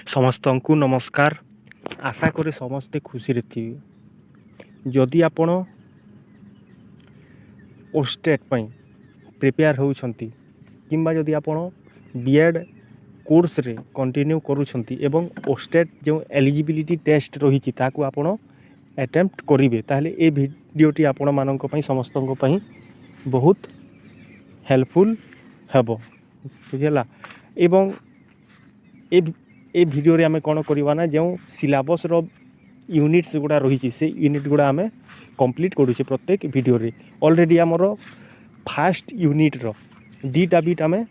समस्त को नमस्कार। आशा करे समस्ते खुशी थे। जदि आपण ओस्टेट प्रिपेयर होउछंती किंबा जदि आपण बीएड कोर्स रे कंटिन्यू करूछंती एवं ओस्टेट जो एलिजिबिलिटी टेस्ट रही ताकू आपण अटेम्प्ट करिवे ताहले ए भिडियोटी आपण मानक पई समस्त पई बहुत हेल्पफुल हेबो बुझला। एवं ए भिडियो रे आमे कोन करबा ना जो सिलेबस रो यूनिट्स गुड़ा रही से यूनिट गुड़ा आमे कंप्लीट करूचे प्रत्येक भिडियो रे। ऑलरेडी हमरो फास्ट यूनिट रो दीटा बिट आमे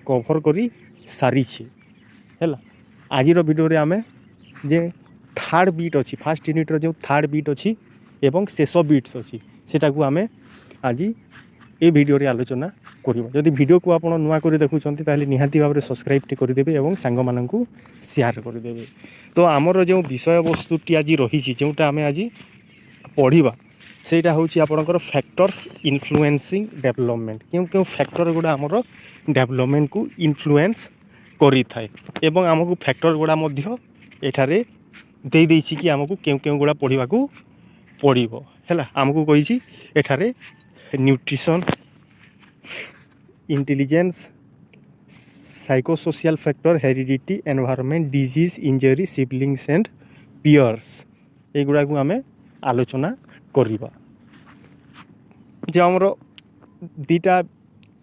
कवर करी सारी छी हैला। आज रो वीडियो रे आमे जे थर्ड बीट अछि फास्ट यूनिट रो जो थर्ड बीट अछि एवं शेष बीट्स अछि सेटा को आमे आज ए वीडियो रे आलोचना करिबा। जदि वीडियो को आपण नुवा करी देखुछंती ताले निहाती भाबरे सब्सक्राइब टी करि देबे एवं सांग माननकु शेयर करि देबे। तो आमर जो विषय वस्तुटी आज रही जोटा आमे आज पढ़िबा सेटा होची आपनकर फैक्टर्स इन्फ्लुएंसिंग डेवलपमेंट। क्यों क्यों फैक्टर गुड़ा आमर डेवलपमेंट को इन्फ्लुएंस करि थाए एवं आमको फैक्टर गुड़ा मध्य एठारे दे देछि कि आमको क्यों क्यों गुड़ा पढ़िबा को पड़िबो हैला। आमको कहिछि एठारे nutrition intelligence psychosocial factor heredity environment disease injury siblings and peers एगुड़ा को आमे आलोचना करिबा। जे हमरो दीटा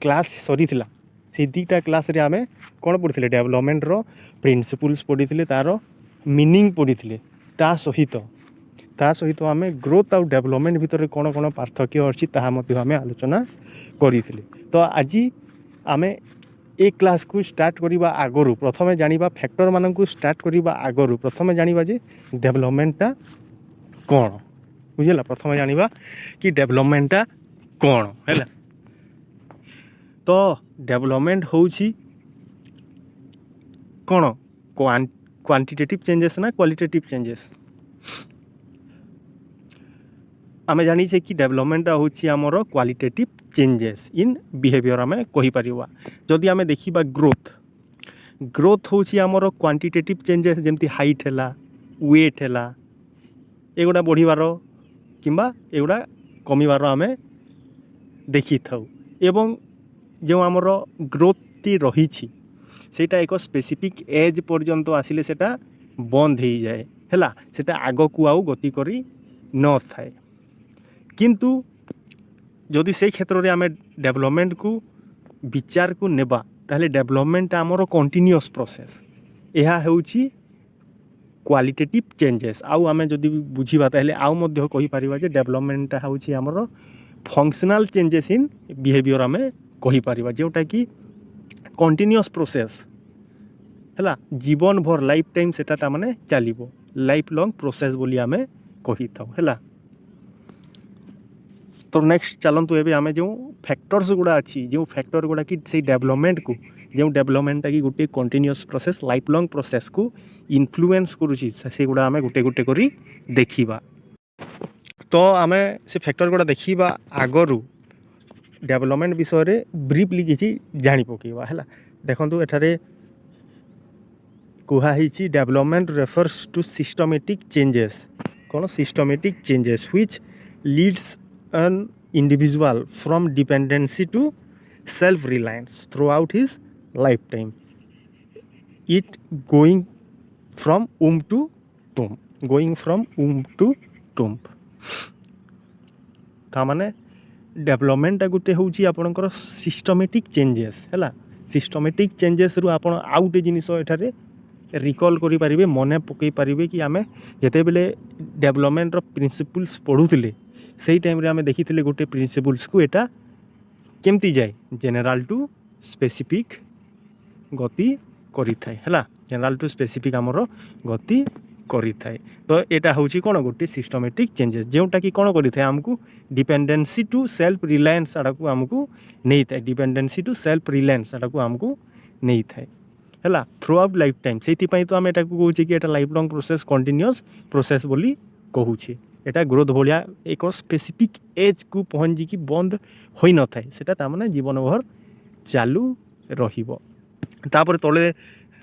क्लास सरी थिला से दीटा क्लास रे आमे कोन पढिथिले डेवलपमेंट रो प्रिंसिपल्स पढिथिले तारो मीनिंग पढिथिले ता सहित आमे ग्रोथ और डेवलपमेंट भितर कोन कोन पार्थक्य अछि ताहा मध्ये आमे आलोचना करिथिले। तो आज आमे ए क्लास को स्टार्ट करिबा आगरु प्रथमे जानिबा फैक्टर मानन को स्टार्ट करिबा आगरु प्रथमे जानिबा जे डेवलपमेंटटा कोन बुझला। प्रथमे जानिबा कि डेवलपमेंटटा कोन हैला। तो डेवलपमेंट होउछि कोन क्वांटिटेटिव चेंजेस ना क्वालिटेटिव चेंजेस। आमे जानी छे कि डेवलपमेंट होउछि हमरो क्वालिटेटिव चेंजेस इन बिहेवियर आमे कहि परिबा। जदि आमे देखिबा ग्रोथ होउछि हमरो क्वांटिटेटिव चेंजेस जेमति हाइट हैला वेट हैला एगुडा बढ़िबारो किंबा एगुडा कमिबारो आमे देखि थाउ एवं जो हमरो ग्रोथ टी रही छी सेटा एक स्पेसिफिक एज पर्यंत आसिले सेटा बंद हो जाए हैला। सेटा आगो को आउ गति करी न थाए किंतु जदि से क्षेत्र रे आमे डेवलपमेंट को विचार को नेबा ताहले डेवलपमेंट आमरो कंटिन्यूअस प्रोसेस एहा हेउची क्वालिटेटिव चेंजेस। आउ आमे जदि बुझिबा ताहले आउ मध्य कहि परिबा जे डेवलपमेंट हेउची आमरो फंक्शनल चेंजेस इन बिहेवियर आमे कहि परिबा जोटा कि कंटिन्यूअस प्रोसेस हैला जीवन भर लाइफ टाइम सेटा ता माने चलिबो लाइफ लॉन्ग प्रोसेस बोली आमे कहि थाउ हैला। तो नेक्स्ट चलतु एबे आमे जो फैक्टर्स गुड़ा अच्छी जो फैक्टर गुड़ा कि से डेवलपमेंट को जो डेवलपमेंट कि गोटे continuous process life long process को इन्फ्लुएंस करूची से गुड़ा आमे गोटे गोटे करी देखिबा। तो आमे से फैक्टर गुड़ा देखिबा आगरु डेवलपमेंट विषय रे ब्रीफली किछि जानि पकेबा हैला। देखंतु एठारे कुहा हिची development refers to systematic changes कोन systematic changes which leads an individual from dependency to self-reliance throughout his lifetime, it going from to tomb ता माने डेवलपमेंट गोटे होउची आपनकर सिस्टमैटिक चेंजेस हैला। सिस्टमैटिक चेंजेस रु आपण आउटे जिनिस एठारे रिकॉल करि परिबे मने पकई परिबे कि आमे जते बेले डेवलपमेंट रो प्रिंसिपल्स पढुतिले सेही टाइम रे आमे देखिथिले गोटे प्रिंसिपल्स को एटा केमती जाय जनरल टू स्पेसिफिक गति करि थाए हैला। जनरल टू स्पेसिफिक हमरो गति करि थाए। तो एटा होउची कोन गोटे सिस्टमैटिक चेंजेस जेउटा कि कोन करि थाए हमकु डिपेंडेंसी टू सेल्फ रिलायंस आडा को हमकु नै थाए डिपेंडेंसी टू सेल्फ रिलायंस आडा को हमकु नै थाए हैला थ्रू आउट लाइफ टाइम। सेति पई तो आमे एटा को कहूची कि एटा life long process continuous process बोली कहूची। एटा ग्रोथ भलिया एक स्पेसिफिक एज को पहुंची कि बंद होई न थाए सेटा ता माने जीवन भर चालू रहिबो। तापर तले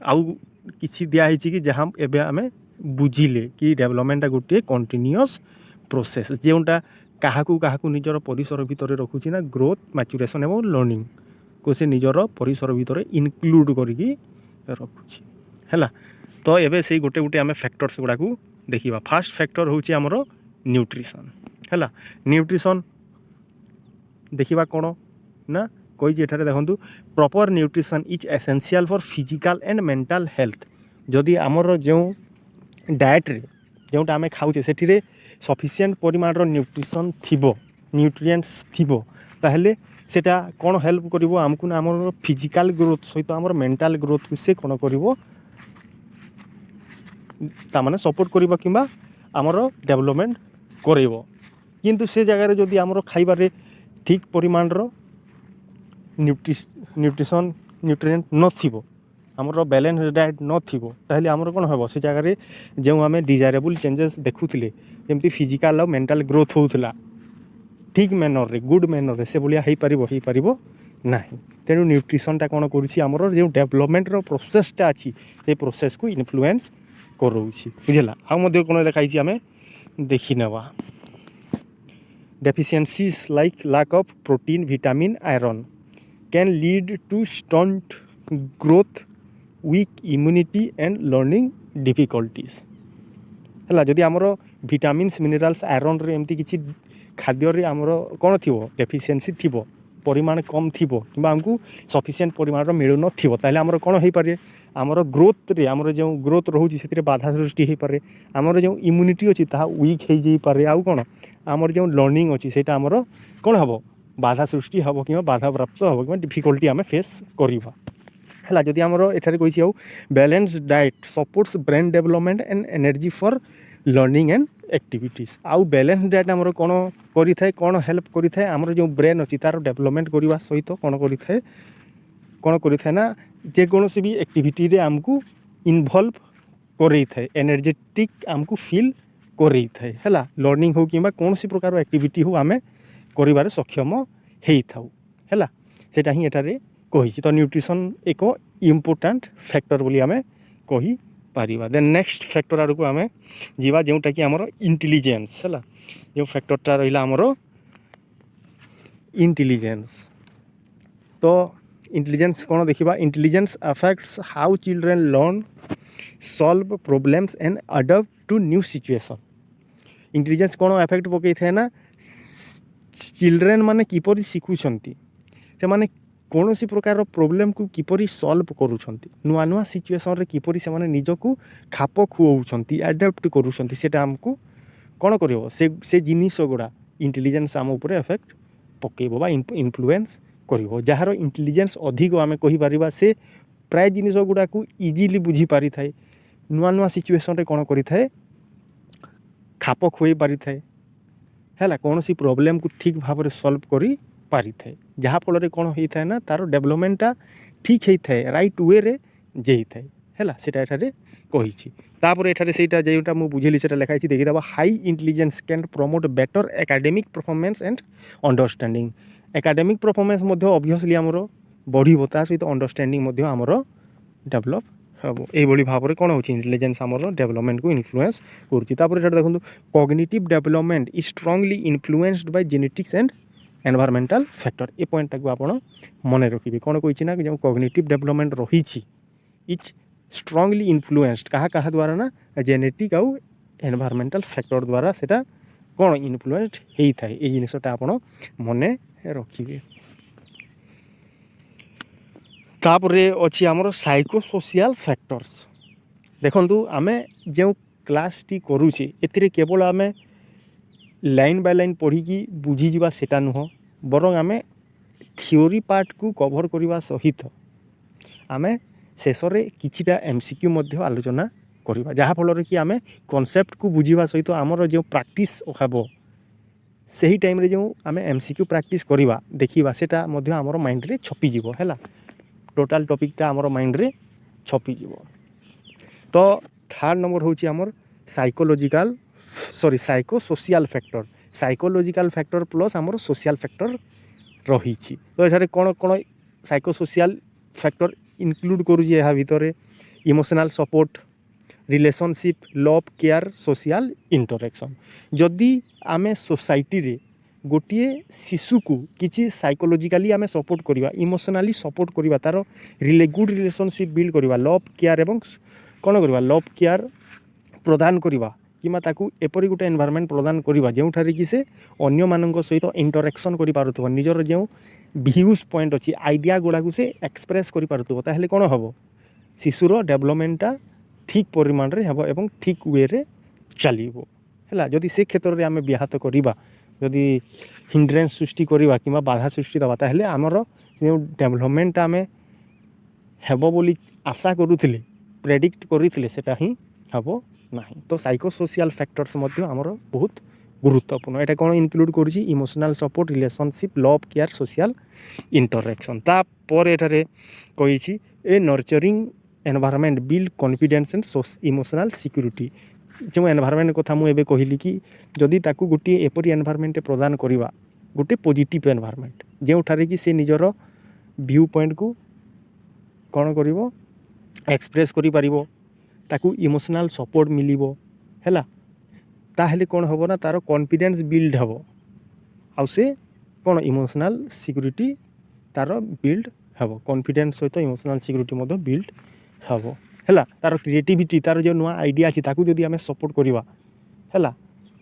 आउ किसी दिखाई कि जहाँ एवं आम बुझिले कि डेभलपमेंटा गोटे कंटिन्यूअस प्रोसेस जोटा क्या निजर परिसर भितर रखुची ना ग्रोथ मैच्यूरेशन एवं लर्निंग को से निजर परिसर भितर इनक्लूड करके रखुची है। तो एबे से गोटे गोटे आम फैक्टर्स गुड़ा देखा। फास्ट फैक्टर हूँ आमर न्यूट्रिशन है। न्यूट्रिशन देखा कौन ना कही एठारे देखो proper nutrition is essential for physical and mental health. जदि आमर जो डाएट रे जोटा आम खाऊे से सफिशिएंट परिमाण न्यूट्रिशन थिबो न्यूट्रिएंट्स थिबो ताहले सेटा कौन हेल्प करिवो आमको ना आमर फिजिकल ग्रोथ सहित आमर मेंटल ग्रोथ को से कौन करिवो तामाने सपोर्ट करिवो किंबा आमर डेवलपमेंट करिवो। किंतु से जगह जदि आमर खाइबारे ठीक परिमाण न्यूट्रिशन न्यूट्रिएंट नथिबो आमर बैलेंस डाएट नथिबो ताहले आमर कौन हेबो से जगह जो आम डिजायरेबल चेंजेस देखुथिले जेमती फिजिकल और मेंटल ग्रोथ होउथला ठीक मैनर रे गुड मैनर रे से भलिया हो पारिबो नाही। तेणु न्यूट्रिशनटा कौन करुछि आमर जो डेवलपमेंट रो प्रोसेसटा अछि से प्रोसेस को इन्फ्लुएंस करोछि बुझला। आ मध्य कौन लिखाई आम देखि नेबा deficiencies like lack of protein vitamin iron can lead to stunt growth weak immunity and learning difficulties है। जदि आमर विटामिन्स मिनरल्स आयरन रे एमती किसी खाद्य रे आमर कौन थी डेफिशिएंसी थी परिमाण कम थी कि आमको सफिशिएंट परिमाण मिलू न ताहले आमर कौन हो पारे आमर ग्रोथ रे आमर जो ग्रोथ रोचे से बाधा सृष्टि हो पारे आमर जो इम्यूनिटी अच्छी ता वीक हो जाई पारे आउ कौन आमर जो लर्निंग अच्छी से आमर कौन हम बाधा सृष्टि हम कि बाधा प्राप्त हम कि डिफिकल्टी आम फेस करवा है। जदि आमर एठारे कही आउ balance diet supports brain development and energy for learning and activities आउ बैलेंस डाएट आमर कौन करिथाए कौन हेल्प करिथाए आमर जो ब्रेन अच्छी तार डेवलपमेंट करने सहित कौन करिथाए ना जेकोसी भी एक्टिविटी रे आमको इनवल्व करई थाए एनर्जेटिक आमको फील करई थाए है। लर्निंग हो कि कौन सी प्रकार एक्टिविटी हो आमे करिबारे सक्षम हेई थाउ है सेटा ही एटारे कही। तो न्यूट्रिशन एक इम्पोर्टाट फैक्टर बोली आमे कही पारिबा। देन नेक्स्ट फैक्टर आड़ को आम जीवा जोटा कि आमर इंटेलिजेंस है जो फैक्टरटा रहा आमर इंटेलिजेंस। तो इंटेलिजेंस कौन देखा intelligence affects how children learn solve problems and adapt to new situation. Intelligence कौन अफेक्ट पकई थाए ना चिल्ड्रेन माने किपरि शिखुछंती से माने कौन सी प्रकार प्रोब्लेम को किपरि सॉल्व करूछंती नुआ नुआ सिचुएशन रे किपरि से माने निजको खाप खुआउछंती अडप्ट करूछंती सेटा हमको कौन करिवो से जिनिस गुड़ा इंटेलिजेंस आम ऊपर इफेक्ट पकेइबो बा इन्फ्लुएंस करिवो। जार इंटेलिजेंस अधिक आम कहि परिबा से प्राय जिनिस गुड़ा को इजीली बुझी पारि थाए नुआ नुआ सिचुएशन रे कौन करि थाए खाप खुआई पारि थाए है कौन सी प्रोब्लेम को ठीक भाव में सॉल्व करी पारि थाए जहाँफल कौन होता है ना तार डेवलपमेंटा ठीक होता है राइट वे रे जाई थाए है सेटा एठारे कही। तापर एठारे सेटा जेटा मु बुझेली सेटा लिखाई देखि दबा high intelligence can promote better academic performance and understanding. Academic performance Madhya obviously आमर बढ़िबो ता सहित अंडरस्टैंडिंग मध्य आमर डेवलप हम ये भाव में कौन हो इंटेलिजेंस आमर डेवलपमेंट को इन्फ्लुएंस कर। देखो cognitive development is strongly influenced by genetics and environmental factor ए पॉइंटा को आप मन रखिए कौन कही ना जो कॉग्निटिव डेवलपमेंट रही इज स्ट्रांगली इन्फ्लुएंस्ड क्या द्वारा ना जेनेटिक आउ एनवायरमेंटल फैक्टर द्वारा सेटा कौन इन्फ्लुएंस्ड होता है ये जिनसटा आप मन रखिए। तापरे अच्छी आमर साइकोसोशियल फैक्टर्स देखु आम जो क्लास टी करुचे एथिरे केवल आम लाइन बाय लाइन पढ़ी बुझीजा सेटा नुह बरং आम थियोरी पार्ट को कवर करने सहित आम शेष में किछिटा एमसीक्यू मध्य आलोचना करवा जहाँफल कि आम कॉन्सेप्ट को बुझा सहित आमर जो प्रैक्टिस हम से ही टाइम रे जो आम एमसीक्यू प्रैक्टिस करवा देखा सेटा मध्य आमर माइंड रे छपिज है टोटाल टॉपिकटा आमर माइंड रे छपिज। तो थर्ड नंबर हूँ आमर psychological psychosocial factor psychological factor plus आमर सोशल फैक्टर रही। तो ये कौन कौन साइकोसोशियल फैक्टर इनक्लूड करुँचे यहाँ भितर emotional support, relationship, love, care, social interaction. जदि आमे सोसाइटी रे गोटे शिशु को किसी साइकोलॉजिकली आमे सपोर्ट करवा, इमोशनली सपोर्ट करवा, तार गुड रिलेशनशिप बिल्ड करवा, लव केयर एवं कौन करवा, लव केयर प्रदान करवा किमा ताकू एपरी गोटे एनवायरनमेंट प्रदान करवा जोठारे कि से अन्य मानक सहित इंटरेक्शन कर पारुथबो, निजर जो व्यूज पॉइंट अच्छी आइडिया गुड़ा को से एक्सप्रेस कर पारुथबो, ताहले कौन हम शिशुर डेवलपमेंटा ठीक परिमाण रे हबो एवं ठीक वे रे चलिबो हैला। जदि से क्षेत्र रे आमे व्याहत करिबा, जदि हिंड्रेंस सृष्टि करिबा किमा बाधा सृष्टि दबा, ताहले हमर जो डेवलपमेंट आमे हेबो बोली आशा करूथिले, प्रेडिक्ट करिथिले, सेटा ही हबो नहीं। तो साइको सोशल फैक्टर्स मध्य आमर बहुत गुरुत्वपूर्ण। एटा कौन इनक्लूड करुछि, emotional support, relationship, love care, social interaction. तापर एटारे कहिछि a nurturing environment build confidence and emotional security. जो एनवायरनमेंट कथा मुझे कहली कि जदि ताकू गोटे एपरी एनवायरनमेंट प्रदान करवा, गोटे पॉजिटिव एनवायरनमेंट जोठारे कि से निजर व्यू पॉइंट को कौन करिवो, एक्सप्रेस करि परिवो, ताकू इमोशनल सपोर्ट मिलिबो हैला, ताहले कौन हबो ना तार कॉन्फिडेंस बिल्ड हबो, आउ से कौन इमोशनल सिक्योरिटी तार बिल्ड हबो, कॉन्फिडेंस सहित इमोशनल सिक्योरिटी मध्य बिल्ड हबो हैला। तार क्रिएटिविटी, तार जो नुआ आइडिया अछि ताकू जदि आमे सपोर्ट करिवा हैला,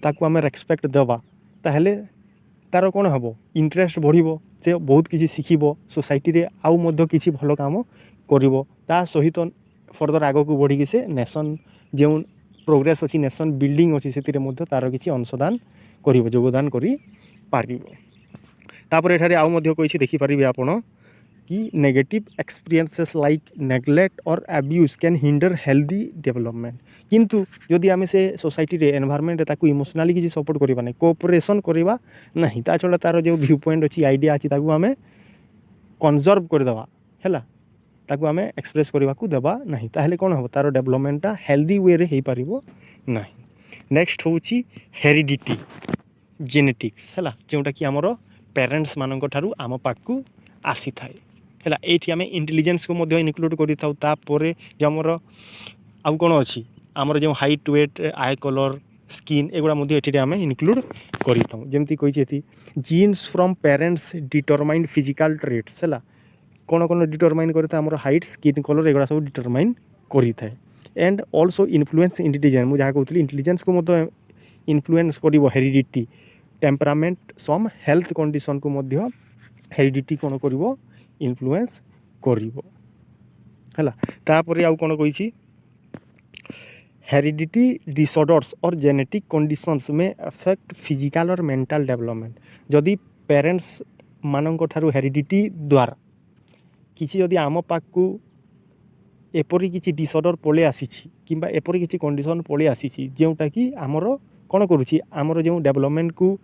ताकू आमे रेस्पेक्ट देबा, ताहले तार कौन हबो इंटरेस्ट बढ़िबो, से बहुत किसी शिखिबो, सोसाइटी रे आउ मध्य किसी भलो काम करिवो, ता सहित फर्दर आगो को बढ़ी कि से नेशन जो प्रोग्रेस अच्छी, नेशन बिल्डिंग अच्छी, से तार किसी अंशदान कर योगदान करि पारिबो। तापर एठारे आउ मध्य कहिछि देखि पारिबे आपण कि नेगेटिव एक्सपीरियंसेस लाइक नेग्लेक्ट और abuse can hinder healthy development. किंतु जदि आमे से सोसाइटी रे एनवायरनमेंट ताकू इमोशनली किसी सपोर्ट करबा नहीं, कोऑपरेशन करबा नहीं, ता छडा तार जो व्यू पॉइंट अच्छी, आइडिया अच्छी, ताकू आमे कंजर्व कर देबा हैला, ताकू आमे एक्सप्रेस करबा को देबा नहीं, ताहले कोन हो तार डेवलपमेंटा हेल्दी वे रे हेई पारिबो नहीं। नेक्स्ट होउची हेरिडिटी, जेनेटिक्स हैला, जोटा कि हमर पेरेंट्स मानक ठारू आम पाकू आसी थाए हैला। एठी आमे इंटेलिजेंस को मध्य इनक्लूड करि थाउ, तापर जो हमर आउ कोन अछि हमर जो height, weight, eye colour, skin, एगुड़ा मध्य एठी आमे इनक्लूड करि थाउ। जेमति कहि जेति genes from parents determine physical traits हैला, कौन कौन डिटरमाइन करता हमर हाइट, स्किन कलर, एगुड़ा सब डिटरमाइन करि थाए। एंड ऑल्सो इन्फ्लुएंस इंटेलिजेंस, मुझे कहूँ इंटेलिजेंस को मध्य इन्फ्लुएंस करिवो heredity, temperament, some health condition को मध्य हेरिडिटी कौन करिवो इन्फ्लुएंस करिवो हैला। तापर आउ कोन कहिछि हेरिडिटी डिसऑर्डर्स और जेनेटिक कंडीशंस में अफेक्ट फिजिकल और मेंटल डेवलपमेंट। जदि पेरेंट्स मानक ठारू हेरिडिटी द्वारा किसी जदि आम पाकू एपरी किसी डिसऑर्डर पळे आसीछि किंबा एपरी किसी कंडीशन पळे आसीछि जोटा कि आमर कौन करुछि, आमर जो डेवलपमेंट को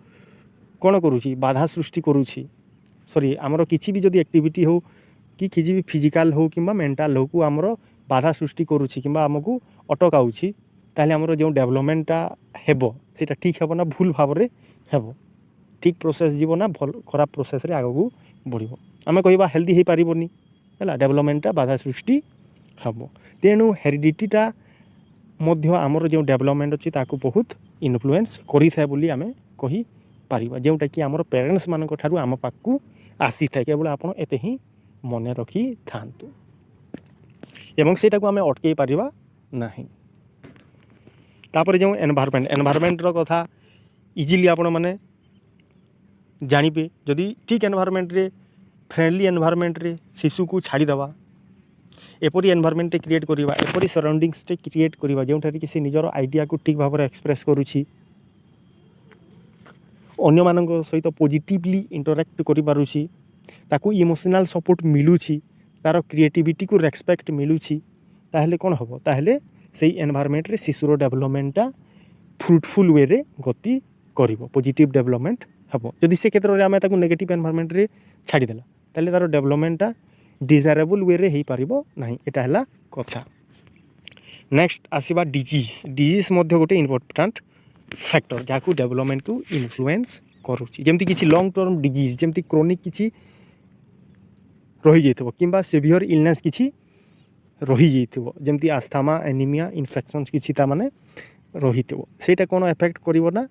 कौन करुछि, बाधा सृष्टि करुछि, सॉरी आमर किसी भी जदि एक्टिविटी हो कि किसी भी फिजिकल हो किंबा मेंटल हो को आमर बाधा सृष्टि करुछि किंबा आमको अटकाउछि, ताहले आमर जो डेवलपमेंटा हेबो सेटा ठीक हेबो ना भूल भाव रे हेबो, ठीक प्रोसेस जीवो ना भल खराब प्रोसेस रे आगो बढ़िबो। आमे कहिबा हेल्दी हे पारिबोनी हैला, डेवलपमेंटा बाधा सृष्टि हेबो। तेणु हेरिडिटीटा मध्य आमर जो डेवलपमेंट अच्छी ताकू बहुत इन्फ्लुएंस करि थाए बोली आमे कहि पारिबा, जोटा कि आमर पेरेंट्स मानक ठारू आम पाकू आसी थाए। केवल आपण एते ही मने रखी थांतु एवं सेटा को आमे अटकई पारिबा नाही। तापर जो एनवायरनमेंट रो कथा इजिली आपण माने जानिबे, जदि ठीक एनवायरनमेंट रे, फ्रेंडली एनवायरनमेंट रे शिशु को छाड़ी दवा, एपरी एनवायरनमेंट क्रिएट करिबा, एपरी सराउंडिंग्स क्रिएट करिबा जोठारे कि से निजर आइडिया को ठीक भाव में एक्सप्रेस करुछि, अन्य मानक सहित पॉजिटिवली इंटरैक्ट करि पारुछि, ताकू इमोशनल सपोर्ट मिलुछि, तार क्रिएटिविटी को रेस्पेक्ट मिलुछि, ताहले कोन हबो, ताहले सेही एनवायरनमेंट रे शिशुर डेवलपमेंटा फ्रुटफुल वे रे गति करिवो, पॉजिटिव डेवलपमेंट हबो। जदि से क्षेत्र रे आमे ताकू नेगेटिव एनवायरनमेंट रे छाड़ी देला, ताहले तार डेवलपमेंटा डिजायरेबल वे रे हेई पारिबो नाही, एटा हला कथा। नेक्स्ट आसीबा डिजीज मध्य गोटे इंपोर्टेंट फैक्टर जाकू डेवलपमेंट को इन्फ्लुएंस करुछि। जेमति किछि लॉन्ग टर्म डिजीज, जेमति क्रोनिक किछि रही जाइथबो किंबा सिवियर इलनेस किछि ରହିଯାଇଥିବ ଯେମିତି ଆସ୍ଥାମା ଏନିମିଆ ଇନଫେକ୍ସନ୍ କିଛି ତାମାନେ ରହିଥିବ ସେଇଟା କ'ଣ ଏଫେକ୍ଟ କରିବ ନା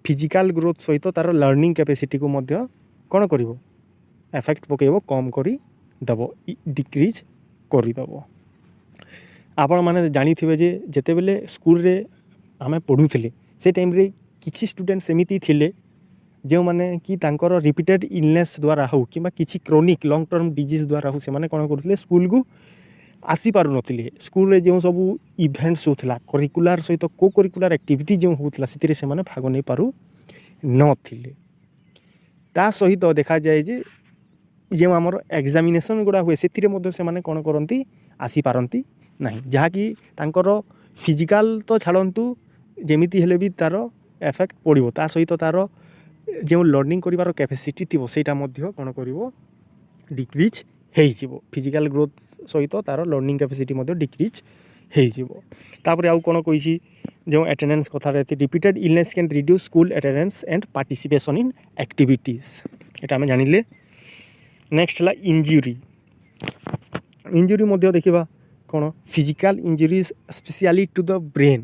ଫିଜିକାଲ୍ ଗ୍ରୋଥ୍ ସହିତ ତା'ର ଲର୍ଣ୍ଣିଂ କାପାସିଟିକୁ ମଧ୍ୟ କ'ଣ କରିବ ଏଫେକ୍ଟ ପକାଇବ କମ୍ କରିଦେବ ଡିକ୍ରିଜ୍ କରିଦେବ। ଆପଣମାନେ ଜାଣିଥିବେ ଯେ ଯେତେବେଳେ ସ୍କୁଲରେ ଆମେ ପଢ଼ୁଥିଲେ ସେ ଟାଇମ୍ରେ କିଛି ଷ୍ଟୁଡେଣ୍ଟ ସେମିତି ଥିଲେ ଯେଉଁମାନେ କି ତାଙ୍କର ରିପିଟେଡ୍ ଇଲନେସ୍ ଦ୍ୱାରା ହେଉ କିମ୍ବା କିଛି କ୍ରୋନିକ୍ ଲଙ୍ଗ୍ ଟର୍ମ ଡିଜିଜ୍ ଦ୍ୱାରା ହେଉ ସେମାନେ କ'ଣ କରୁଥିଲେ ସ୍କୁଲକୁ ଆସିପାରୁନଥିଲେ। ସ୍କୁଲରେ ଯେଉଁ ସବୁ ଇଭେଣ୍ଟସ୍ ହେଉଥିଲା କରିକୁଲାର ସହିତ କୋ କରିକୁଲାର ଆକ୍ଟିଭିଟି ଯେଉଁ ହେଉଥିଲା ସେଥିରେ ସେମାନେ ଭାଗ ନେଇପାରୁନଥିଲେ। ତା ସହିତ ଦେଖାଯାଏ ଯେ ଯେଉଁ ଆମର ଏକ୍ଜାମିନେସନ୍ ଗୁଡ଼ା ହୁଏ ସେଥିରେ ମଧ୍ୟ ସେମାନେ କ'ଣ କରନ୍ତି ଆସିପାରନ୍ତି ନାହିଁ ଯାହାକି ତାଙ୍କର ଫିଜିକାଲ୍ ତ ଛାଡ଼ନ୍ତୁ ଯେମିତି ହେଲେ ବି ତା'ର ଏଫେକ୍ଟ ପଡ଼ିବ ତା ସହିତ ତା'ର ଯେଉଁ ଲର୍ଣ୍ଣିଂ କରିବାର କ୍ୟାପାସିଟି ଥିବ ସେଇଟା ମଧ୍ୟ କ'ଣ କରିବ ଡିକ୍ରିଜ୍ ହେଇଯିବ। ଫିଜିକାଲ୍ ଗ୍ରୋଥ୍ ସହିତ ତା'ର ଲର୍ଣ୍ଣିଂ କ୍ୟାପାସିଟି ମଧ୍ୟ ଡିକ୍ରିଜ୍ ହେଇଯିବ। ତାପରେ ଆଉ କ'ଣ କହିଛି ଯେଉଁ ଆଟେଣ୍ଡାନ୍ସ କଥାରେ repeated illness can reduce school attendance and participation in activities ଏଇଟା ଆମେ ଜାଣିଲେ। ନେକ୍ସଟ ହେଲା ଇଞ୍ଜୁରି ମଧ୍ୟ ଦେଖିବା କ'ଣ physical injuries especially to the brain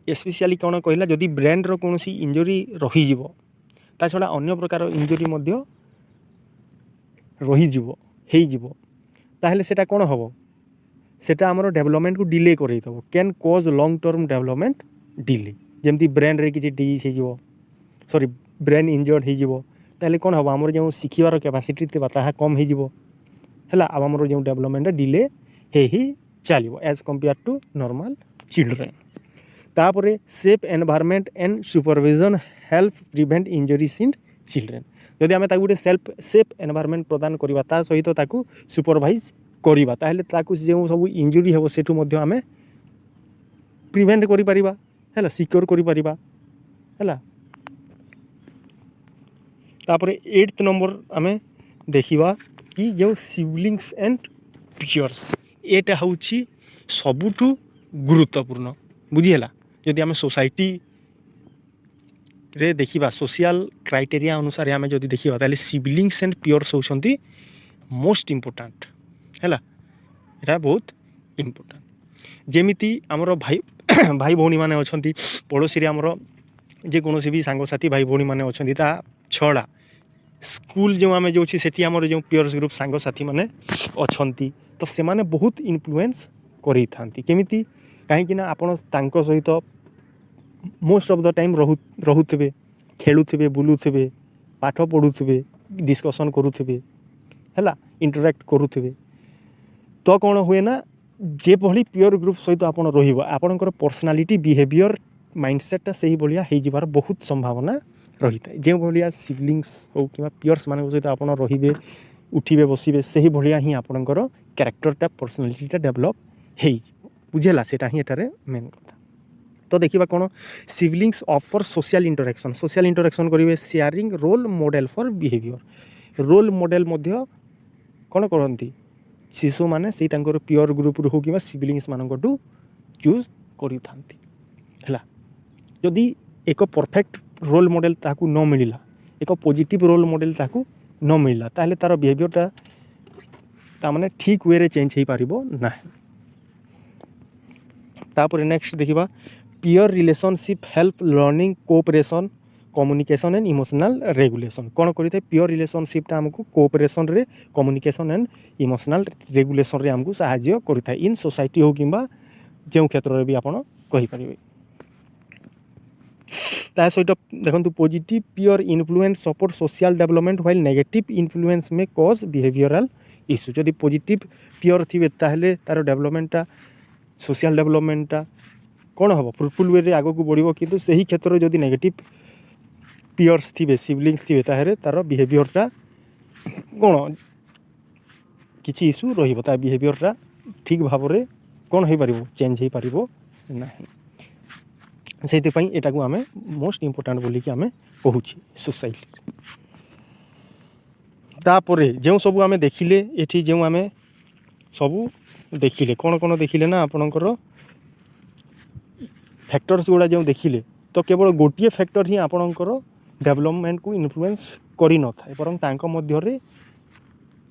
especially କ'ଣ କହିଲା ଯଦି ବ୍ରେନ୍ର କୌଣସି ଇଞ୍ଜୁରି ରହିଯିବ ତା ଛଡ଼ା ଅନ୍ୟ ପ୍ରକାର ଇଞ୍ଜୁରି ମଧ୍ୟ ହେଇଯିବ ତାହେଲେ ସେଇଟା କ'ଣ ହେବ ସେଇଟା ଆମର ଡେଭଲପମେଣ୍ଟକୁ ଡିଲେ କରେଇଦେବ can cause long term development delay ଯେମିତି ବ୍ରେନ୍ରେ କିଛି ଡିଜିଜ୍ ହେଇଯିବ ବ୍ରେନ୍ ଇଞ୍ଜର୍ଡ ହେଇଯିବ ତାହେଲେ କ'ଣ ହେବ ଆମର ଯେଉଁ ଶିଖିବାର କ୍ୟାପାସିଟି ଥିବା ତାହା କମ୍ ହେଇଯିବ ହେଲା ଆଉ ଆମର ଯେଉଁ ଡେଭଲପମେଣ୍ଟଟା ଡିଲେ ହେଇ ଚାଲିବ as compare to normal children. ତାପରେ safe environment and supervision help prevent injuries in children ଯଦି ଆମେ ତାକୁ ଗୋଟେ ସେଫ୍ ଏନଭାରମେଣ୍ଟ ପ୍ରଦାନ କରିବା ତା ସହିତ ତାକୁ ସୁପରଭାଇଜ୍ କରିବା ତାହେଲେ ତାକୁ ଯେଉଁ ସବୁ ଇଞ୍ଜୁରି ହେବ ସେଠୁ ମଧ୍ୟ ଆମେ ପ୍ରିଭେଣ୍ଟ କରିପାରିବା ହେଲା ସିକ୍ୟୋର କରିପାରିବା ହେଲା। ତାପରେ 8th ନମ୍ବର ଆମେ ଦେଖିବା କି ଯେଉଁ ସିବଲିଙ୍ଗସ୍ ଆଣ୍ଡ ପିୟର୍ସ ଏଇଟା ହେଉଛି ସବୁଠୁ ଗୁରୁତ୍ୱପୂର୍ଣ୍ଣ ବୁଝିହେଲା। ଯଦି ଆମେ সোসাইটিରେ ଦେଖିବା ସୋସିଆଲ୍ କ୍ରାଇଟେରିଆ ଅନୁସାରେ ଆମେ ଯଦି ଦେଖିବା ତାହେଲେ ସିବଲିଙ୍ଗସ୍ ଆଣ୍ଡ ପିୟର୍ସ ହେଉଛନ୍ତି ମୋଷ୍ଟ ଇମ୍ପୋର୍ଟାଣ୍ଟ ହେଲା ଏଇଟା ବହୁତ ଇମ୍ପୋର୍ଟାଣ୍ଟ। ଯେମିତି ଆମର ଭାଇ ଭଉଣୀମାନେ ଅଛନ୍ତି ପଡ଼ୋଶୀରେ ଆମର ଯେକୌଣସି ବି ସାଙ୍ଗସାଥି ଭାଇ ଭଉଣୀମାନେ ଅଛନ୍ତି ତା ଛଡ଼ା ସ୍କୁଲ ଯେଉଁ ଆମେ ଯାଉଛି ସେଠି ଆମର ଯେଉଁ ପିୟର୍ସ ଗ୍ରୁପ୍ ସାଙ୍ଗସାଥିମାନେ ଅଛନ୍ତି ତ ସେମାନେ ବହୁତ ଇନଫ୍ଲୁଏନ୍ସ କରିଥାନ୍ତି କେମିତି କାହିଁକିନା ଆପଣ ତାଙ୍କ ସହିତ ମୋଷ୍ଟ ଅଫ୍ ଦ ଟାଇମ୍ ରହୁଥିବେ ଖେଳୁଥିବେ ବୁଲୁଥିବେ ପାଠ ପଢ଼ୁଥିବେ ଡିସ୍କସନ୍ କରୁଥିବେ ହେଲା ଇଣ୍ଟରାକ୍ଟ କରୁଥିବେ ତ କ'ଣ ହୁଏ ନା ଯେଭଳି ପିୟର ଗ୍ରୁପ୍ ସହିତ ଆପଣ ରହିବ ଆପଣଙ୍କର ପର୍ସନାଲିଟି ବିହେଭିଅର୍ ମାଇଣ୍ଡସେଟ୍ଟା ସେଇଭଳିଆ ହେଇଯିବାର ବହୁତ ସମ୍ଭାବନା ରହିଥାଏ। ଯେଉଁଭଳିଆ ସିବଲିଙ୍ଗସ୍ ହେଉ କିମ୍ବା ପିୟର୍ସମାନଙ୍କ ସହିତ ଆପଣ ରହିବେ ଉଠିବେ ବସିବେ ସେହିଭଳିଆ ହିଁ ଆପଣଙ୍କର କ୍ୟାରେକ୍ଟରଟା ପର୍ସନାଲିଟିଟା ଡେଭଲପ୍ ହେଇଯିବ ବୁଝିଲା ସେଇଟା ହିଁ ଏଠାରେ ମେନ୍ କଥା। ତ ଦେଖିବା କ'ଣ ସିବଲିଙ୍ଗସ୍ ଅଫର୍ ସୋସିଆଲ୍ ଇଣ୍ଟରାକ୍ସନ୍ କରିବେ sharing role model for behaviour role model ମଧ୍ୟ କ'ଣ କରନ୍ତି ଶିଶୁମାନେ ସେଇ ତାଙ୍କର ପିୟର ଗ୍ରୁପ୍ରୁ ହେଉ କିମ୍ବା ସିବଲିଙ୍ଗସ୍ମାନଙ୍କଠୁ ଚୁଜ୍ କରିଥାନ୍ତି ହେଲା। ଯଦି ଏକ ପରଫେକ୍ଟ ରୋଲ୍ ମଡ଼େଲ୍ ତାହାକୁ ନ ମିଳିଲା ଏକ ପଜିଟିଭ୍ ରୋଲ୍ ମଡ଼େଲ୍ ତାହାକୁ ନ ମିଳିଲା ତାହେଲେ ତା'ର ବିହେଭିଅର୍ଟା ତାମାନେ ଠିକ୍ ୱେରେ ଚେଞ୍ଜ ହେଇପାରିବ ନାହିଁ। ତାପରେ ନେକ୍ସଟ ଦେଖିବା peer relationship help learning cooperation communication and emotional regulation କ'ଣ କରିଥାଏ ପିୟର ରିଲେସନସିପ୍ଟା ଆମକୁ କୋଅପରେସନ୍ରେ କମ୍ୟୁନିକେସନ୍ ଆଣ୍ଡ ଇମୋସନାଲ୍ ରେଗୁଲେସନ୍ରେ ଆମକୁ ସାହାଯ୍ୟ କରିଥାଏ ଇନ୍ ସୋସାଇଟି ହେଉ କିମ୍ବା ଯେଉଁ କ୍ଷେତ୍ରରେ ବି ଆପଣ କହିପାରିବେ। ତା ସହିତ ଦେଖନ୍ତୁ positive peer influence support social development while negative influence may cause behavioural issue ଯଦି ପଜିଟିଭ୍ ପିୟର ଥିବେ ତାହେଲେ ତା'ର ଡେଭଲପମେଣ୍ଟଟା ସୋସିଆଲ୍ ଡେଭଲପମେଣ୍ଟଟା କ'ଣ ହେବ ଫ୍ରୁଟଫୁଲ୍ ୱେରେ ଆଗକୁ ବଢ଼ିବ କିନ୍ତୁ ସେହି କ୍ଷେତ୍ରରେ ଯଦି ନେଗେଟିଭ୍ ପିୟର୍ସ ଥିବେ ସିବଲିଙ୍ଗସ୍ ଥିବେ ତାହେଲେ ତା'ର ବିହେଭିଅର୍ଟା କ'ଣ କିଛି ଇସ୍ୟୁ ରହିବ ତା ବିହେଭିଅର୍ଟା ଠିକ୍ ଭାବରେ କ'ଣ ହେଇପାରିବ ଚେଞ୍ଜ ହେଇପାରିବ ନାହିଁ। ସେଇଥିପାଇଁ ଏଟାକୁ ଆମେ ମୋଷ୍ଟ ଇମ୍ପୋର୍ଟାଣ୍ଟ ବୋଲିକି ଆମେ କହୁଛି ସୋସାଇଟିରେ। ତାପରେ ଯେଉଁ ସବୁ ଆମେ ଦେଖିଲେ ଏଠି ଯେଉଁ ଆମେ ସବୁ ଦେଖିଲେ କ'ଣ କ'ଣ ଦେଖିଲେ ନା ଆପଣଙ୍କର ଫ୍ୟାକ୍ଟର୍ସ ଗୁଡ଼ା ଯେଉଁ ଦେଖିଲେ ତ କେବଳ ଗୋଟିଏ ଫ୍ୟାକ୍ଟର ହିଁ ଆପଣଙ୍କର ଡେଭଲପମେଣ୍ଟକୁ ଇନଫ୍ଲୁଏନ୍ସ କରିନଥାଏ ବରଂ ତାଙ୍କ ମଧ୍ୟରେ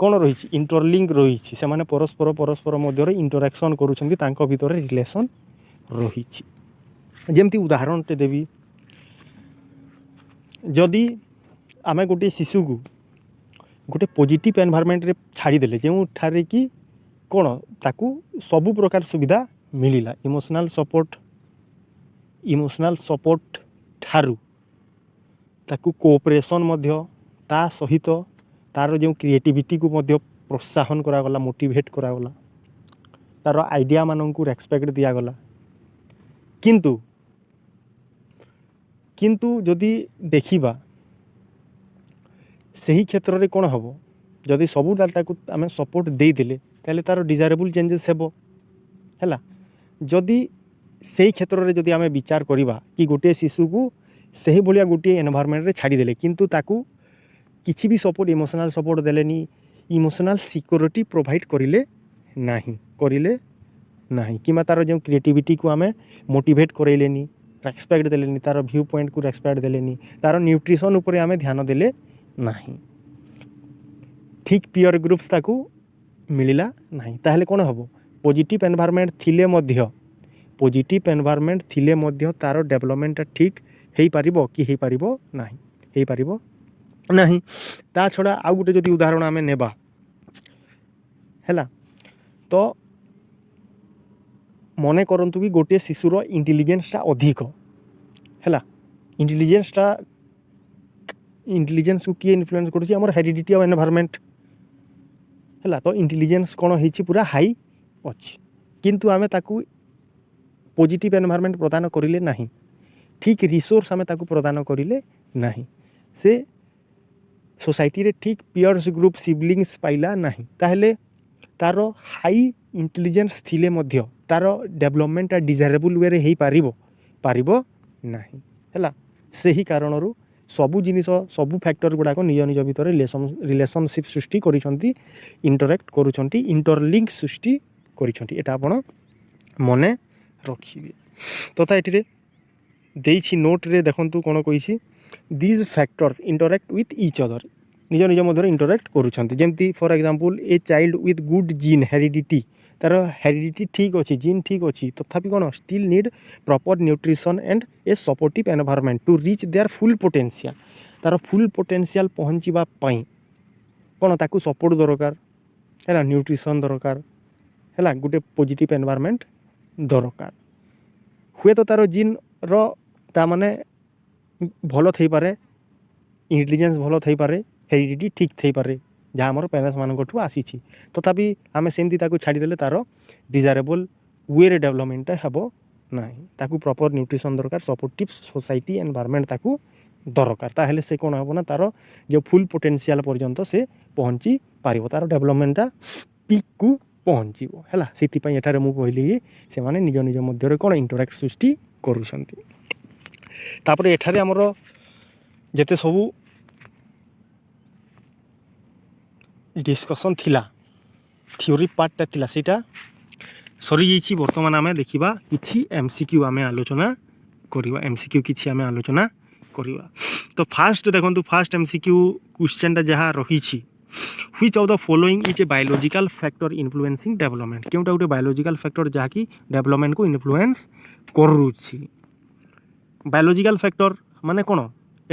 କ'ଣ ରହିଛି ଇଣ୍ଟରଲିଙ୍କ ରହିଛି, ସେମାନେ ପରସ୍ପର ମଧ୍ୟରେ ଇଣ୍ଟରାକ୍ସନ୍ କରୁଛନ୍ତି, ତାଙ୍କ ଭିତରେ ରିଲେସନ୍ ରହିଛି। ଯେମିତି ଉଦାହରଣଟେ ଦେବି, ଯଦି ଆମେ ଗୋଟିଏ ଶିଶୁକୁ ଗୋଟେ ପଜିଟିଭ୍ ଏନ୍ଭାରମେଣ୍ଟରେ ଛାଡ଼ିଦେଲେ, ଯେଉଁଠାରେ କି କ'ଣ ତାକୁ ସବୁ ପ୍ରକାର ସୁବିଧା ମିଳିଲା, ଇମୋସନାଲ୍ ସପୋର୍ଟ ଠାରୁ ତାକୁ କୋଅପରେସନ୍ ମଧ୍ୟ, ତା ସହିତ ତା'ର ଯେଉଁ କ୍ରିଏଟିଭିଟିକୁ ମଧ୍ୟ ପ୍ରୋତ୍ସାହନ କରାଗଲା, ମୋଟିଭେଟ୍ କରାଗଲା, ତା'ର ଆଇଡ଼ିଆମାନଙ୍କୁ ରେସ୍ପେକ୍ଟ ଦିଆଗଲା। କିନ୍ତୁ ଯଦି ଦେଖିବା ସେହି କ୍ଷେତ୍ରରେ କ'ଣ ହେବ, ଯଦି ସବୁ ତାକୁ ଆମେ ସପୋର୍ଟ ଦେଇଦେଲେ ତାହେଲେ ତା'ର ଡିଜାଇରେବୁଲ୍ ଚେଞ୍ଜେସ୍ ହେବ ହେଲା। ଯଦି ସେହି କ୍ଷେତ୍ରରେ ଯଦି ଆମେ ବିଚାର କରିବା କି ଗୋଟିଏ ଶିଶୁକୁ ସେହିଭଳିଆ ଗୋଟିଏ ଏନ୍ଭାରମେଣ୍ଟରେ ଛାଡ଼ିଦେଲେ, କିନ୍ତୁ ତାକୁ କିଛି ବି ସପୋର୍ଟ, ଇମୋସନାଲ୍ ସପୋର୍ଟ ଦେଲେନି, ଇମୋସନାଲ୍ ସିକ୍ୟୁରିଟି ପ୍ରୋଭାଇଡ଼ କରିଲେ ନାହିଁ, କିମ୍ବା ତା'ର ଯେଉଁ କ୍ରିଏଟିଭିଟିକୁ ଆମେ ମୋଟିଭେଟ୍ କରାଇଲେନି, ରେସ୍ପେକ୍ଟ ଦେଲେନି, ତା'ର ଭ୍ୟୁ ପଏଣ୍ଟକୁ ରେସ୍ପେକ୍ଟ ଦେଲେନି, ତା'ର ନ୍ୟୁଟ୍ରିସନ୍ ଉପରେ ଆମେ ଧ୍ୟାନ ଦେଲେ ନାହିଁ, ଠିକ୍ ପିୟର ଗ୍ରୁପ୍ସ ତାକୁ ମିଳିଲା ନାହିଁ, ତାହେଲେ କ'ଣ ହେବ, ପଜିଟିଭ୍ ଏନ୍ଭାରମେଣ୍ଟ ଥିଲେ ମଧ୍ୟ ତା'ର ଡେଭଲପମେଣ୍ଟଟା ଠିକ୍ ହେଇପାରିବ କି ହେଇପାରିବ ନାହିଁ। ତା ଛଡ଼ା ଆଉ ଗୋଟେ ଯଦି ଉଦାହରଣ ଆମେ ନେବା ହେଲା, ତ ମନେ କରନ୍ତୁ କି ଗୋଟିଏ ଶିଶୁର ଇଣ୍ଟେଲିଜେନ୍ସଟା ଅଧିକ ହେଲା। ଇଣ୍ଟେଲିଜେନ୍ସକୁ କିଏ ଇନଫ୍ଲୁଏନ୍ସ କରୁଛି, ଆମର ହେରିଡ଼ିଟି ଆଉ ଏନ୍ଭାରମେଣ୍ଟ ହେଲା। ତ ଇଣ୍ଟେଲିଜେନ୍ସ କ'ଣ ହେଇଛି, ପୁରା ହାଇ ଅଛି, କିନ୍ତୁ ଆମେ ତାକୁ ପଜିଟିଭ୍ ଏନ୍ଭାରମେଣ୍ଟ ପ୍ରଦାନ କରିଲେ ନାହିଁ, ଠିକ୍ ରିସୋର୍ସ ଆମେ ତାକୁ ପ୍ରଦାନ କରିଲେ ନାହିଁ, ସେ ସୋସାଇଟିରେ ଠିକ୍ ପିୟର୍ସ ଗ୍ରୁପ୍ ସିବଲିଙ୍ଗସ୍ ପାଇଲା ନାହିଁ, ତାହେଲେ ତା'ର ହାଇ ଇଣ୍ଟେଲିଜେନ୍ସ ଥିଲେ ମଧ୍ୟ ତା'ର ଡେଭଲପମେଣ୍ଟଟା ଡିଜାଇରେବୁଲ୍ ୱେରେ ହେଇପାରିବ ନାହିଁ ହେଲା। ସେହି କାରଣରୁ ସବୁ ଫ୍ୟାକ୍ଟର ଗୁଡ଼ାକ ନିଜ ନିଜ ଭିତରେ ରିଲେସନସିପ୍ ସୃଷ୍ଟି କରିଛନ୍ତି, ଇଣ୍ଟରାକ୍ଟ କରୁଛନ୍ତି, ଇଣ୍ଟରଲିଙ୍କ ସୃଷ୍ଟି କରିଛନ୍ତି। ଏଇଟା ଆପଣ ମନେ ରଖିବେ। ତଥା ଏଠିରେ ଦେଇଛି ନୋଟ୍ରେ ଦେଖନ୍ତୁ କ'ଣ କହିଛି, these factors interact with each other, ନିଜ ନିଜ ମଧ୍ୟରେ ଇଣ୍ଟରାକ୍ଟ କରୁଛନ୍ତି। ଯେମିତି for example, a child with good gene heredity, ତା'ର ହେରିଡ଼ିଟି ଠିକ୍ ଅଛି, ଜିନ୍ ଠିକ୍ ଅଛି, ତଥାପି କ'ଣ still need proper nutrition and a supportive environment to reach their full potential. ତା'ର ଫୁଲ୍ ପୋଟେନ୍ସିଆଲ୍ ପହଞ୍ଚିବା ପାଇଁ କ'ଣ ତାକୁ ସପୋର୍ଟ ଦରକାର ହେଲା, ନ୍ୟୁଟ୍ରିସନ୍ ଦରକାର ହେଲା, ଗୋଟେ ପଜିଟିଭ୍ ଏନ୍ଭାରମେଣ୍ଟ ଦରକାର। ହୁଏତ ତା'ର ଜିନ୍ର ତା'ମାନେ ଭଲ ଥାଇପାରେ, ଇଣ୍ଟେଲିଜେନ୍ସ ଭଲ ଥାଇପାରେ, ହେରିଡ଼ିଟି ଠିକ୍ ଥାଇପାରେ, ଯାହା ଆମର ପ୍ୟାରେଣ୍ଟସ୍ମାନଙ୍କଠୁ ଆସିଛି, ତଥାପି ଆମେ ସେମିତି ତାକୁ ଛାଡ଼ିଦେଲେ ତା'ର ଡିଜାଇରେବୁଲ୍ ୱେରେ ଡେଭଲପମେଣ୍ଟଟା ହେବ ନାହିଁ, ତାକୁ ପ୍ରପର୍ ନ୍ୟୁଟ୍ରିସନ୍ ଦରକାର, ସପୋର୍ଟିଭ୍ ସୋସାଇଟି ଏନ୍ଭାରମେଣ୍ଟ ତାକୁ ଦରକାର, ତାହେଲେ ସେ କ'ଣ ହେବ ନା, ତା'ର ଯେଉଁ ଫୁଲ୍ ପୋଟେନ୍ସିଆଲ୍ ପର୍ଯ୍ୟନ୍ତ ସେ ପହଞ୍ଚି ପାରିବ, ତା'ର ଡେଭଲପମେଣ୍ଟଟା ପିକ୍କୁ ପହଞ୍ଚିବ ହେଲା। ସେଥିପାଇଁ ଏଠାରେ ମୁଁ କହିଲି କି ସେମାନେ ନିଜ ନିଜ ମଧ୍ୟରେ କ'ଣ ଇଣ୍ଟରାକ୍ଟ ସୃଷ୍ଟି କରୁଛନ୍ତି। ତାପରେ ଏଠାରେ ଆମର ଯେତେ ସବୁ ଡିସ୍କସନ୍ ଥିଲା, ଥିଓରି ପାର୍ଟଟା ଥିଲା, ସେଇଟା ସରିଯାଇଛି। ବର୍ତ୍ତମାନ ଆମେ ଦେଖିବା କିଛି MCQ ଆମେ ଆଲୋଚନା କରିବା। ତ ଫାର୍ଷ୍ଟ ଦେଖନ୍ତୁ, ଫାର୍ଷ୍ଟ MCQ କ୍ୱେଶ୍ଚନଟା ଯାହା ରହିଛି, which of the following is a biological factor influencing development, କେଉଁଟା ଗୋଟେ ବାୟୋଲୋଜିକାଲ୍ ଫ୍ୟାକ୍ଟର ଯାହାକି ଡେଭଲପମେଣ୍ଟକୁ ଇନଫ୍ଲୁଏନ୍ସ କରୁଛି। ବାୟୋଲୋଜିକାଲ୍ ଫ୍ୟାକ୍ଟର ମାନେ କ'ଣ,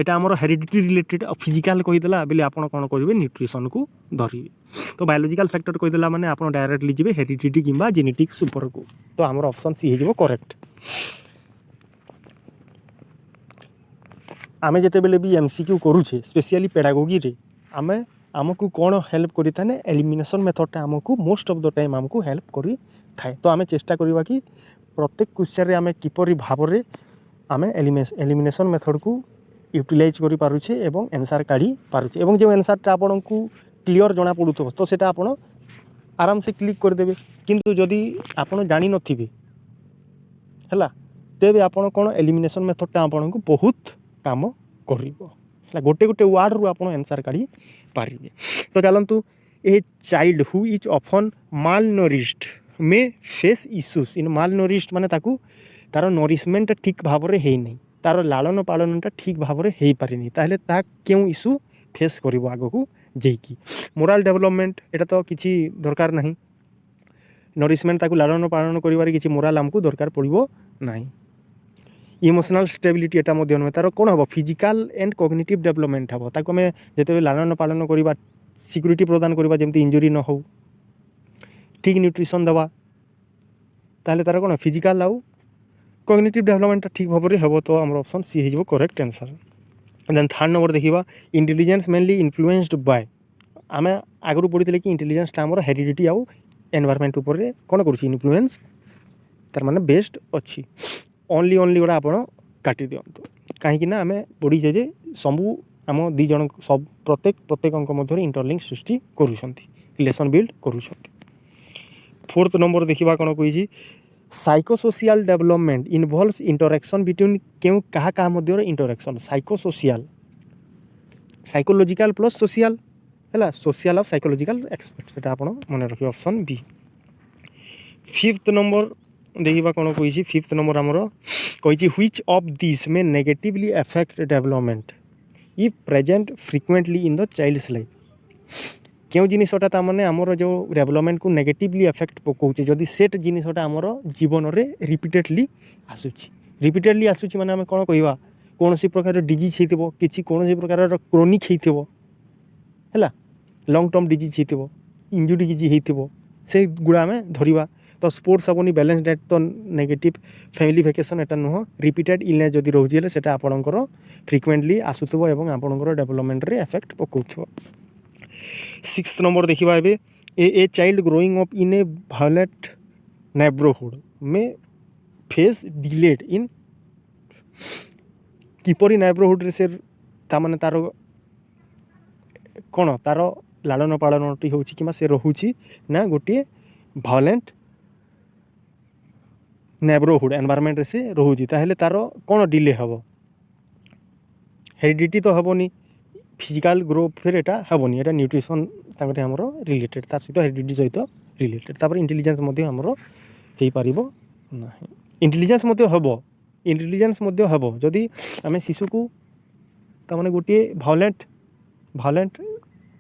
এটা আমার হেরিডিটি রিলেটেড ফিজিকাল কইদেলা বেলে আপনার কোণ করবে নিউট্রিশনকু ধরিবে। তো বায়োলোজিকাল ফ্যাক্টর কইদেলা মানে আপনার ডাইরেক্টলি যাবে হেরিডিটি কিংবা জেনেটিক্স উপরকু। তো আমার অপশন সি হয়ে যাব করেক্ট। আমি যেতবেলে বি এমসিকিউ করুছে স্পেশালি পেডাগোগি আমি ଆମକୁ କ'ଣ ହେଲ୍ପ କରିଥାଏ ନା ଏଲିମିନେସନ୍ ମେଥଡ଼ଟା ଆମକୁ ମୋଷ୍ଟ ଅଫ୍ ଦ ଟାଇମ୍ ଆମକୁ ହେଲ୍ପ କରିଥାଏ। ତ ଆମେ ଚେଷ୍ଟା କରିବା କି ପ୍ରତ୍ୟେକ କ୍ୱେଶ୍ଚନ୍ରେ ଆମେ କିପରି ଭାବରେ ଆମେ ଏଲିମିନେସନ୍ ମେଥଡ଼କୁ ୟୁଟିଲାଇଜ୍ କରିପାରୁଛେ ଏବଂ ଆନ୍ସର୍ କାଢ଼ି ପାରୁଛେ। ଏବଂ ଯେଉଁ ଆନ୍ସର୍ଟା ଆପଣଙ୍କୁ କ୍ଲିଅର୍ ଜଣାପଡ଼ୁଥିବ ତ ସେଇଟା ଆପଣ ଆରାମସେ କ୍ଲିକ୍ କରିଦେବେ। କିନ୍ତୁ ଯଦି ଆପଣ ଜାଣିନଥିବେ ହେଲା ତେବେ ଆପଣ କ'ଣ ଏଲିମିନେସନ୍ ମେଥଡ଼ଟା ଆପଣଙ୍କୁ ବହୁତ କାମ କରିବ ହେଲା। ଗୋଟେ ଗୋଟେ ୱାର୍ଡ଼ରୁ ଆପଣ ଆନ୍ସର୍ କାଢ଼ି ପାରିବେ। ତ ଚାଲନ୍ତୁ a child who is often malnourished may face issues in malnourished ମାନେ ତାକୁ ତା'ର ନରିଶମେଣ୍ଟଟା ଠିକ୍ ଭାବରେ ହେଇନାହିଁ, ତା'ର ଲାଳନ ପାଳନଟା ଠିକ୍ ଭାବରେ ହେଇପାରିନି, ତାହେଲେ ତାହା କେଉଁ ଇସ୍ୟୁ ଫେସ୍ କରିବ ଆଗକୁ जेकी मोराल डेवलपमेंट एटा तो किसी दरकार नहीं नरिशमेंट ताकू लालन पालन करिवार किसी मोराल आमको दरकार पड़िबो नहीं इमोशनल स्टेबिलिटी एटा मध्य नुहे तार कौन हम फिजिकल एंड कॉग्निटिव डेवलपमेंट हम ताको आम जिते लालन पालन करवा सिक्यूरीटी प्रदान करवा जमी इंजुरी न हो ठीक न्यूट्रिशन देवा ताहले तार कौन फिजिकल आउ कॉग्निटिव डेवलपमेंट ठीक भाव में हम तो आम ऑप्शन सी हो correct answer then third number देखा इंटेलिजेंस मेनली इन्फ्लुएंस्ड बाय आम आगु पढ़ी कि इंटेलिजेंस आम हेरिडिटी आउ एनवायरमेंट उपर कौन कर इन्फ्लुएंस तार माने बेस्ट अच्छी ओनली गोटा आप काटी दिंतु कहीं आम पढ़ीचे जे सबू आम दी जन सब प्रत्येक मध्य इंटरलिंक सृष्टि करुँच रिलेशन बिल्ड करुँच फोर्थ नंबर देखा कौन कही psychosocial development involves interaction between क्यों क्या मध्य interaction psychosocial psychological plus social है सोशियल और साइकोलॉजिकल एक्सपेक्ट से आप मन रखिए ऑप्शन बी फिफ्थ नंबर देखा कौन कही फिफ्थ नंबर आमर कही व्हिच ऑफ दिस में negatively affect development if present frequently in the child's life क्यों जिनसटा ताने आमर जो डेवलपमेंट को नेगेटिवली अफेक्ट पकाउे जदि सेट जिनसटा आमर जीवन में रिपीटेडली आसूची माने आम कौन कहवा कौन प्रकार डिजीज हो कि कौन प्रकार क्रोनिक है लंग टर्म डिजीज हो इंजुरी किसी से गुड़ा आम धरवा तो स्पोर्ट्स हेनी बैलेंस डाइट तो नेगेटिव फैमिली वेकेशन एटा नुह रिपीटेड इलनेस जदि रोचे से आपणकर फ्रिक्वेंटली आसूथबो एवं आपणकर डेवलपमेंट रे इफेक्ट पकाउथबो सिक्स्थ नंबर देखा a child growing up in A violent neighbourhood में फेस डिलेड इन किपरि नेबरहुड रे से तार कौन तार लालन पालन हो से रोचे ना गोटे वायलेंट नेबरहुड एनवायरमेंट से रोचे ताहले तार कौन डिले हम हेरिडिटी तो हेनी फिजिकल ग्रो फिर एटा हेनी एटा न्यूट्रिशन संगे आमर रिलेटेड ता सहित हेरिडिटी सहित रिलेटेड तापर इंटेलिजेंस आमर हो पार ना इंटेलिजेंस हम जदि आम शिशु को तमाने गोटे भायोलेंट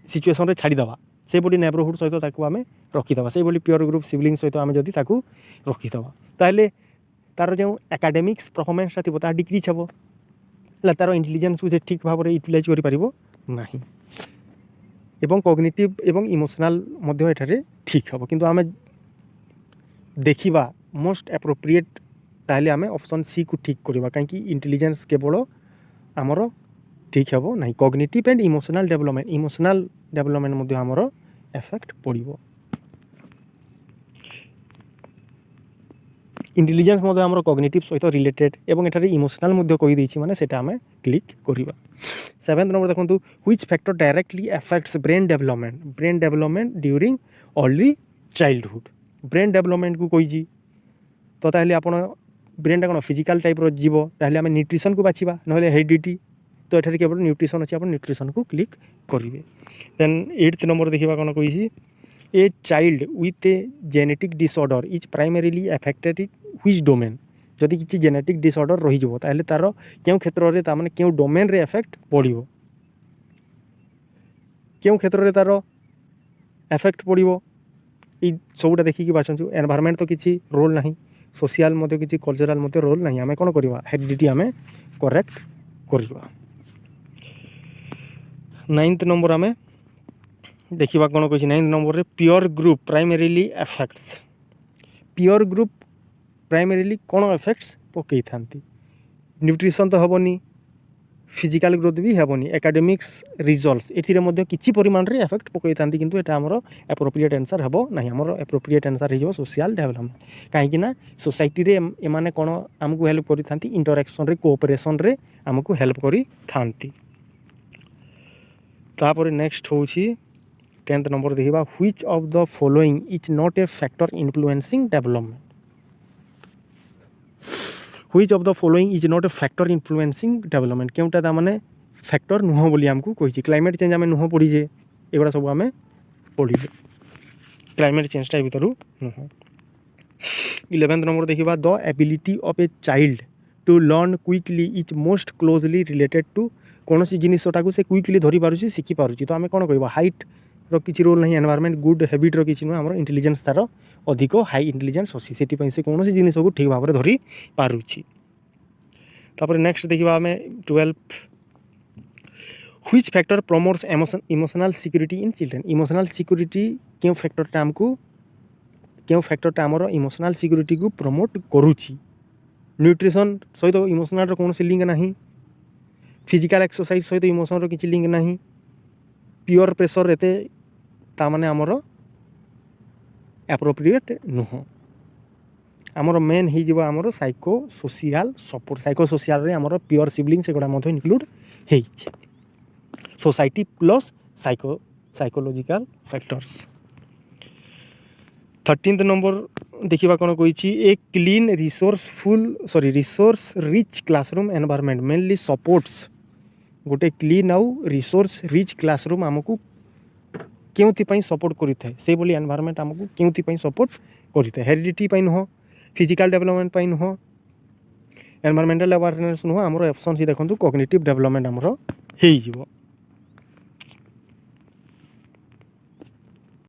सिचुएसन रे छाड़ीदेवा से बोली नेबरहुड सहित आम रखीदे से बोली प्योर ग्रुप सिबलिंग सहित आम जदि रखीदे ताहले तार जो एकाडेमिक्स परफॉर्मेंस थी डिक्रीज हम तार इंटेलिजेंस को ठीक भाव में यूटिलाइज करना एवं कॉग्निटिव एवं इमोशनल एठारे ठीक हम किंतु आम देखा मोस्ट एप्रोप्रिएट ताहले आम ऑप्शन सी को ठीक करवा कहीं इंटेलिजेंस केवल आमर ठीक हम ना कॉग्निटिव एंड इमोशनल डेवलपमेंट आमर इफेक्ट पड़ो इंटेलिजेंस आमर कॉग्निटिव सहित रिलेटेड एवं एठारे इमोशनल कहीदे माने सेटा आम क्लिक करवा सेवेंथ नंबर देखो which factor directly affects brain development during early childhood brain development को कही तो ताहले आपण ब्रेनटा कौन फिजिकल टाइप जीव ताहले आम न्यूट्रिशन को बाछिबा नहले हेरिडिटी तो एठारे केवल न्यूट्रिशन अच्छे आप न्यूट्रिशन को क्लिक करेंगे देन एट्थ नंबर देखा कौन कही a child with a genetic disorder is primarily affected in which domain जदि किसी जेनेटिक डिसऑर्डर रही ताहले तार क्यों क्षेत्र में तार क्यों डोमेन रे इफेक्ट पड़ो क्यों क्षेत्र में तार इफेक्ट पड़ो ये सबूटा देखिए बाछुँ एनवायरमेंट तो किसी रोल ना सोशल किसी कल्चरल रोल ना आम कौन करवा हेरिडिटी आम करेक्ट करवा नाइन्थ नंबर आम देखा कौन कही ninth number peer group primarily affects peer group primarily कौन एफेक्ट्स पकई था न्यूट्रिशन तो हेनी फिजिकल ग्रोथ भी हेनी एकाडेमिक्स रिजल्ट्स ये किसी परिमाण में एफेक्ट पकई था किंतु एटा आमर एप्रोप्रिएट आंसर हेब ना आमर एप्रोप्रिएट आंसर हो सोशल डेवलपमेंट कहीं सोसाइटी रे एमाने कौन आमको हेल्प करी इंटरेक्शन रे कोऑपरेशन रे आमको हेल्प करी थांती तापर नेक्स्ट हूँ 10th नंबर देखा which of the following is not a factor influencing development which of the following is not a factor influencing development क्योंटा तामाने फैक्टर नुह बोली आमको कही क्लाइमेट चेंज आम नुह पढ़ीजे एगुड़ा सब आम पढ़े क्लाइमेट चेंजटा भर नुह 11th नंबर देखा the ability of a child to learn quickly is most closely related to କୌଣସି ଜିନିଷଟାକୁ ସେ କୁଇକଲି ଧରିପାରୁଛି ଶିଖିପାରୁଛି। ତ ଆମେ କ'ଣ କହିବା ହାଇଟ୍ର କିଛି ରୋଲ୍ ନାହିଁ, ଏନଭାରମେଣ୍ଟ ଗୁଡ୍ ହ୍ୟାବିଟ୍ର କିଛି ନୁହେଁ, ଆମର ଇଣ୍ଟେଲିଜେନ୍ସ ତାର ଅଧିକ ହାଇ ଇଣ୍ଟେଲିଜେନ୍ସ ଅଛି, ସେଥିପାଇଁ ସେ କୌଣସି ଜିନିଷକୁ ଠିକ୍ ଭାବରେ ଧରିପାରୁଛି। ତାପରେ ନେକ୍ସଟ ଦେଖିବା ଆମେ 12 which factor promotes emotional security in children. Emotional security क्यों फैक्टरटा आमको क्यों फैक्टरटा आमर इमोशनल सिक्योरिटी को प्रमोट करुच्ची। न्यूट्रिशन सहित इमोशनल कौन लिंक ना, फिजिकल एक्सरसाइज सहित इमोशन किसी लिंक ना, प्योर प्रेशर एते तामाने आमर एप्रोप्रिएट नुह। आमर मेन हो आमर psycho social support, psycho social रे आमर प्योर सिबलिंग से गुड़ा मध्य इनक्लूड है society plus psychological factors. 13th number देखिबा कोन कहिछि a clean resource rich classroom environment mainly supports. गोटे क्लीन आउ रिसोर्स रिच क्लासरूम आमको केउथि पई सपोर्ट करिथाय, से बोली एनवायरनमेंट आमको केउथि पई सपोर्ट करिथाय। हेरिडिटी पई नुह, फिजिकल डेवलपमेंट पई नुह, एनवायरनमेंटल अवेयरनेस नुह, हमर ऑप्शन सी देखंतु कॉग्निटिव डेवलपमेंट हमर हेइ जिवो।